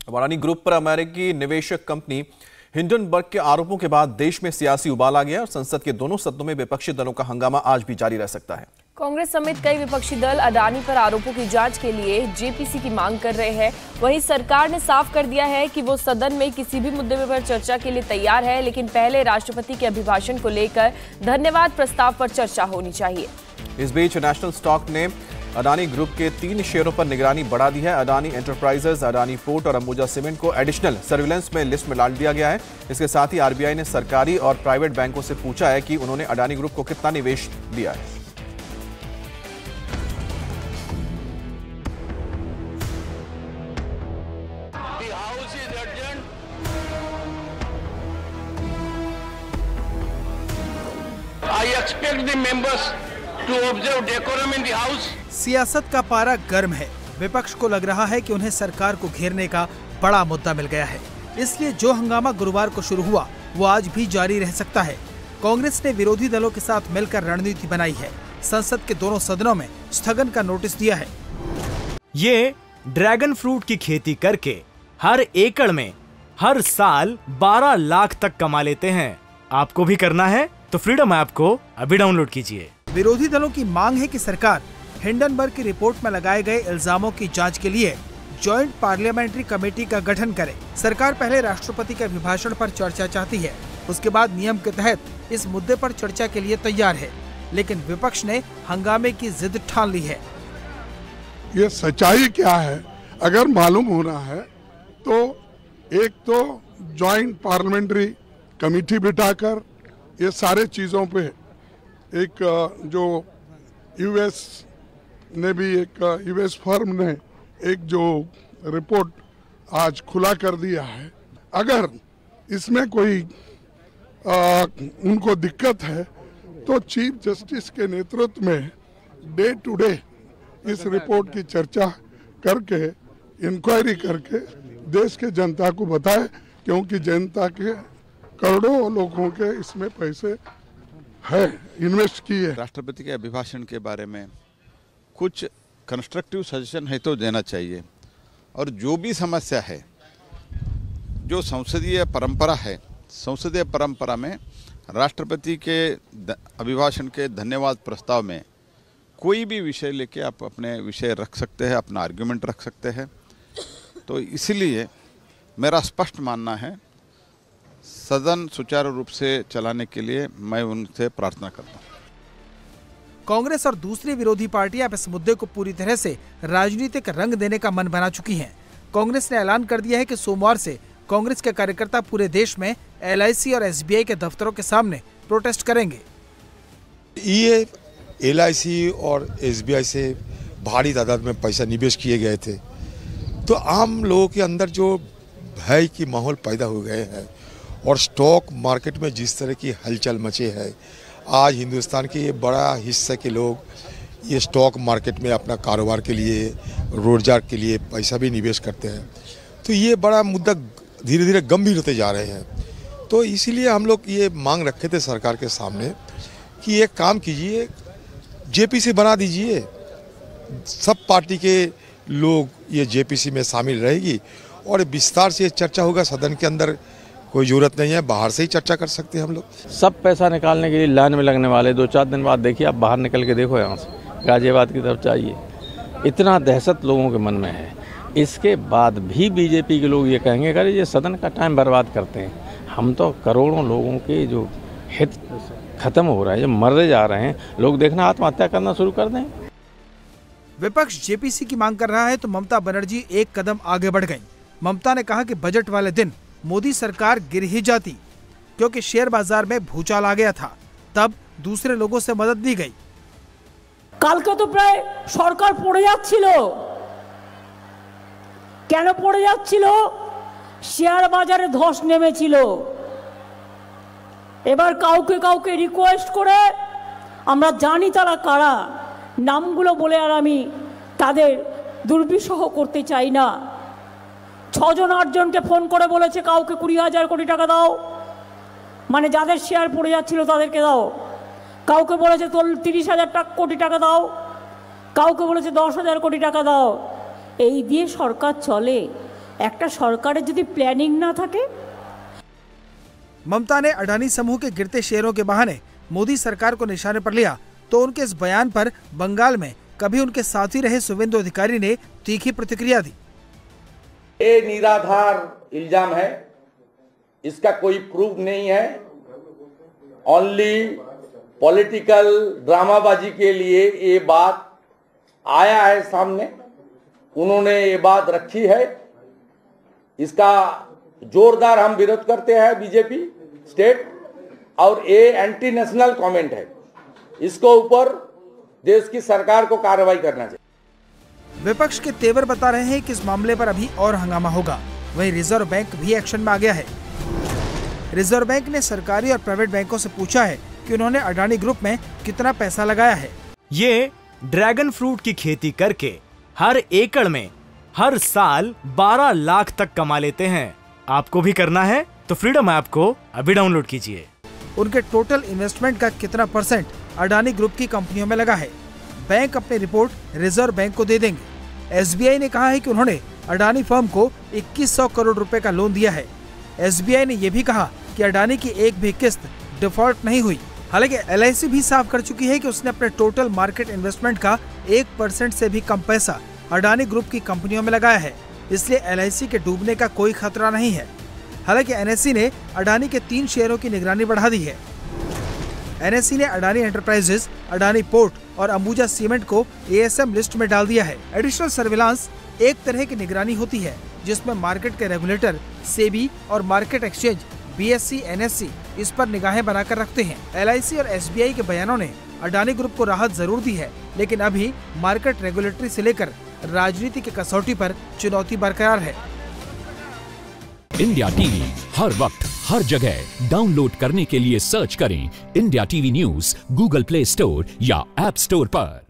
Adani group पर अमेरिकी निवेशक कंपनी हिंडनबर्ग के आरोपों के बाद देश में सियासी उबाल आ गया और संसद के दोनों सदनों में विपक्षी दलों का हंगामा आज भी जारी रह सकता है। कांग्रेस समेत कई विपक्षी दल अडानी पर आरोपों की जांच के लिए जेपीसी की मांग कर रहे हैं। वहीं सरकार ने साफ कर दिया है कि वो सदन में किसी भी मुद्दे पर चर्चा के लिए तैयार है, लेकिन पहले राष्ट्रपति के अभिभाषण को लेकर धन्यवाद प्रस्ताव पर चर्चा होनी चाहिए। इस बीच नेशनल स्टॉक ने अडानी ग्रुप के 3 शेयरों पर निगरानी बढ़ा दी है। अडानी एंटरप्राइजेज, अडानी पोर्ट और अंबुजा सीमेंट को एडिशनल सर्विलेंस में लिस्ट में डाल दिया गया है। इसके साथ ही आरबीआई ने सरकारी और प्राइवेट बैंकों से पूछा है कि उन्होंने अडानी ग्रुप को कितना निवेश दिया है। I expect the members to observe decorum in the house. सियासत का पारा गर्म है। विपक्ष को लग रहा है कि उन्हें सरकार को घेरने का बड़ा मुद्दा मिल गया है, इसलिए जो हंगामा गुरुवार को शुरू हुआ वो आज भी जारी रह सकता है। कांग्रेस ने विरोधी दलों के साथ मिलकर रणनीति बनाई है। संसद के दोनों सदनों में स्थगन का नोटिस दिया है। ये ड्रैगन फ्रूट की खेती करके हर एकड़ में हर साल 12 लाख तक कमा लेते हैं। आपको भी करना है तो फ्रीडम ऐप को अभी डाउनलोड कीजिए। विरोधी दलों की मांग है कि सरकार हिंडनबर्ग की रिपोर्ट में लगाए गए इल्जामों की जांच के लिए जॉइंट पार्लियामेंट्री कमेटी का गठन करे। सरकार पहले राष्ट्रपति के अभिभाषण पर चर्चा चाहती है, उसके बाद नियम के तहत इस मुद्दे पर चर्चा के लिए तैयार है, लेकिन विपक्ष ने हंगामे की जिद ठान ली है। ये सच्चाई क्या है अगर मालूम होना है तो एक तो जॉइंट पार्लियामेंट्री कमेटी बिठाकर ये सारे चीज़ों पे एक जो यूएस ने भी एक यूएस फर्म ने एक जो रिपोर्ट आज खुला कर दिया है, अगर इसमें कोई उनको दिक्कत है तो चीफ जस्टिस के नेतृत्व में डे टू डे इस रिपोर्ट की चर्चा करके इंक्वायरी करके देश के जनता को बताए, क्योंकि जनता के करोड़ों लोगों के इसमें पैसे है इन्वेस्ट किए। राष्ट्रपति के अभिभाषण के बारे में कुछ कंस्ट्रक्टिव सजेशन है तो देना चाहिए, और जो भी समस्या है, जो संसदीय परंपरा है, संसदीय परंपरा में राष्ट्रपति के अभिभाषण के धन्यवाद प्रस्ताव में कोई भी विषय लेके आप अपने विषय रख सकते हैं, अपना आर्ग्यूमेंट रख सकते हैं। तो इसलिए मेरा स्पष्ट मानना है सदन सुचारू रूप से चलाने के लिए मैं उनसे प्रार्थना करता हूँ। कांग्रेस और दूसरी विरोधी पार्टियां इस मुद्दे को पूरी तरह से राजनीतिक रंग देने का मन बना चुकी हैं। कांग्रेस ने ऐलान कर दिया है कि सोमवार से कांग्रेस के कार्यकर्ता पूरे देश में एलआईसी और एसबीआई के दफ्तरों के सामने प्रोटेस्ट करेंगे। ये एलआईसी और एसबीआई से भारी तादाद में पैसा निवेश किए गए थे, तो आम लोगों के अंदर जो भय की माहौल पैदा हो गए हैं और स्टॉक मार्केट में जिस तरह की हलचल मचे है, आज हिंदुस्तान के ये बड़ा हिस्सा के लोग ये स्टॉक मार्केट में अपना कारोबार के लिए, रोजगार के लिए पैसा भी निवेश करते हैं, तो ये बड़ा मुद्दा धीरे धीरे गंभीर होते जा रहे हैं। तो इसीलिए हम लोग ये मांग रखे थे सरकार के सामने कि एक काम कीजिए, जेपीसी बना दीजिए, सब पार्टी के लोग ये जेपीसी में शामिल रहेगी और विस्तार से चर्चा होगा। सदन के अंदर कोई जरूरत नहीं है, बाहर से ही चर्चा कर सकते हैं हम लोग। सब पैसा निकालने के लिए लाइन में लगने वाले 2-4 दिन बाद देखिए, आप बाहर निकल के देखो, यहाँ से गाजियाबाद की तरफ चाहिए, इतना दहशत लोगों के मन में है। इसके बाद भी बीजेपी के लोग ये कहेंगे कि ये सदन का टाइम बर्बाद करते हैं। हम तो करोड़ों लोगों के जो हित खत्म हो रहा है, जो मरते जा रहे हैं, लोग देखना आत्महत्या करना शुरू कर दें। विपक्ष जेपीसी की मांग कर रहा है तो ममता बनर्जी एक कदम आगे बढ़ गयी। ममता ने कहा कि बजट वाले दिन मोदी सरकार गिर ही जाती, क्योंकि शेयर बाजार में भूचाल आ गया था, तब दूसरे लोगों से मदद दी गई। কালকে তো প্রায় সরকার পড়ে যাচ্ছিল। কেন পড়ে যাচ্ছিল? শেয়ার বাজারে ধস নেমেছিল। এবার কাউকে কাউকে রিকোয়েস্ট করে, আমরা জানি তারা কারা, নামগুলো বলে আর আমি তাদের দুর্বিষহ করতে চাই না। 6 জন 8 জনকে ফোন করে বলেছে কাউকে 20,000 কোটি টাকা দাও, মানে যাদের শেয়ার পড়ে যাচ্ছিল তাদেরকে দাও। কাউকে বলেছে 30,000 কোটি টাকা দাও, কাউকে বলেছে 10,000 কোটি টাকা দাও। এই দিয়ে সরকার চলে। একটা সরকারের যদি প্ল্যানিং না থাকে। ममता ने अडानी समूह के गिरते शेयरों के बहाने मोदी सरकार को निशाने पर लिया तो उनके इस बयान पर बंगाल में कभी उनके साथी रहे शुवेंदु अधिकारी ने तीखी प्रतिक्रिया दी। ये निराधार इल्जाम है, इसका कोई प्रूफ नहीं है, ओनली पॉलिटिकल ड्रामाबाजी के लिए ये बात आया है सामने, उन्होंने ये बात रखी है। इसका जोरदार हम विरोध करते हैं बीजेपी स्टेट, और ये एंटी नेशनल कमेंट है, इसको ऊपर देश की सरकार को कार्रवाई करना चाहिए। विपक्ष के तेवर बता रहे हैं कि इस मामले पर अभी और हंगामा होगा। वहीं रिजर्व बैंक भी एक्शन में आ गया है। रिजर्व बैंक ने सरकारी और प्राइवेट बैंकों से पूछा है कि उन्होंने अडानी ग्रुप में कितना पैसा लगाया है। ये ड्रैगन फ्रूट की खेती करके हर एकड़ में हर साल 12 लाख तक कमा लेते हैं। आपको भी करना है तो फ्रीडम ऐप को अभी डाउनलोड कीजिए। उनके टोटल इन्वेस्टमेंट का कितना परसेंट अडानी ग्रुप की कंपनियों में लगा है, बैंक अपनी रिपोर्ट रिजर्व बैंक को दे देंगे। SBI ने कहा है कि उन्होंने अडानी फर्म को 2100 करोड़ रुपए का लोन दिया है। SBI ने यह भी कहा कि अडानी की एक भी किस्त डिफॉल्ट नहीं हुई। हालांकि LIC भी साफ कर चुकी है कि उसने अपने टोटल मार्केट इन्वेस्टमेंट का 1% से भी कम पैसा अडानी ग्रुप की कंपनियों में लगाया है, इसलिए LIC के डूबने का कोई खतरा नहीं है। हालांकि NSE ने अडानी के 3 शेयरों की निगरानी बढ़ा दी है। NSE ने अडानी एंटरप्राइजेज, अडानी पोर्ट और अंबुजा सीमेंट को ASM लिस्ट में डाल दिया है। एडिशनल सर्विलांस एक तरह की निगरानी होती है जिसमें मार्केट के रेगुलेटर सेबी और मार्केट एक्सचेंज BSE, NSE इस पर निगाहें बनाकर रखते हैं। LIC और SBI के बयानों ने अडानी ग्रुप को राहत जरूर दी है, लेकिन अभी मार्केट रेगुलेटरी से लेकर राजनीति की कसौटी पर चुनौती बरकरार है। इंडिया टीवी हर वक्त हर जगह डाउनलोड करने के लिए सर्च करें India TV news Google play store या ऐप स्टोर पर।